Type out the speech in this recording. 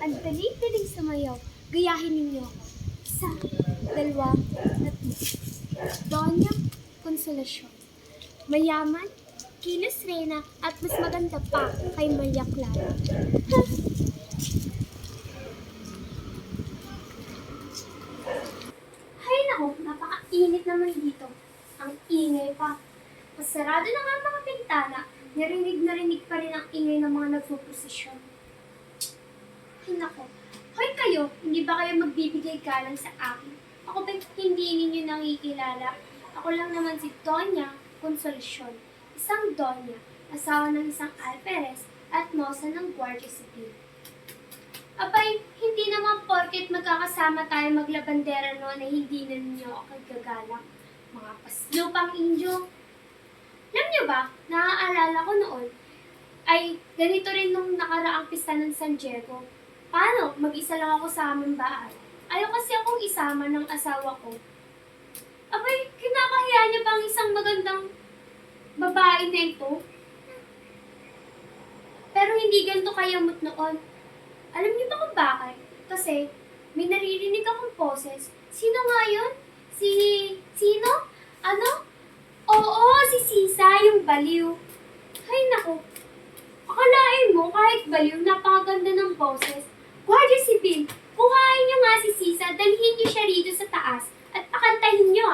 Ang daling-daling sumayaw. Gayahin ninyo ako. Isa, dalawa, tatlo. Doña Consolacion. Mayaman, kilos reyna, at mas maganda pa kay Maria Clara. Hay nako, napakainit naman dito. Ang ingay pa. Pasarado na nga ang mga bintana, narinig pa rin ang ingay ng mga nagpuposisyon. Hay nako, hoy kayo, hindi ba kayo magbibigay galang sa akin? Ako ba hindi ninyo nakikilala? Ako lang naman si Doña Consolacion, isang Doña, asawa ng isang alperes at mosa ng Guardia Civil. Abay, hindi naman porket magkakasama tayo maglabandera noon ay hindi na ninyo ako gagalang. Mga paslupang Indio. Alam niyo ba, naaalala ko noon, ay ganito rin nung nakaraang pista ng San Diego. Paano? Mag-isa lang ako sa aming bahay. Ayaw kasi akong isama ng asawa ko. Abay, kinakahiya niya ba ang isang magandang babae na ito? Pero hindi ganito kayamot noon. Alam niyo ba kung bakit? Kasi may naririnig akong boses. Sino nga yun? Sino? Ano? Oo, si Sisa, yung baliw. Hay naku, akalain mo kahit baliw, napakaganda ng boses. Guardia Civil, kuhain niyo nga si Sisa, dalhin niyo siya rito sa taas at pakantahin niyo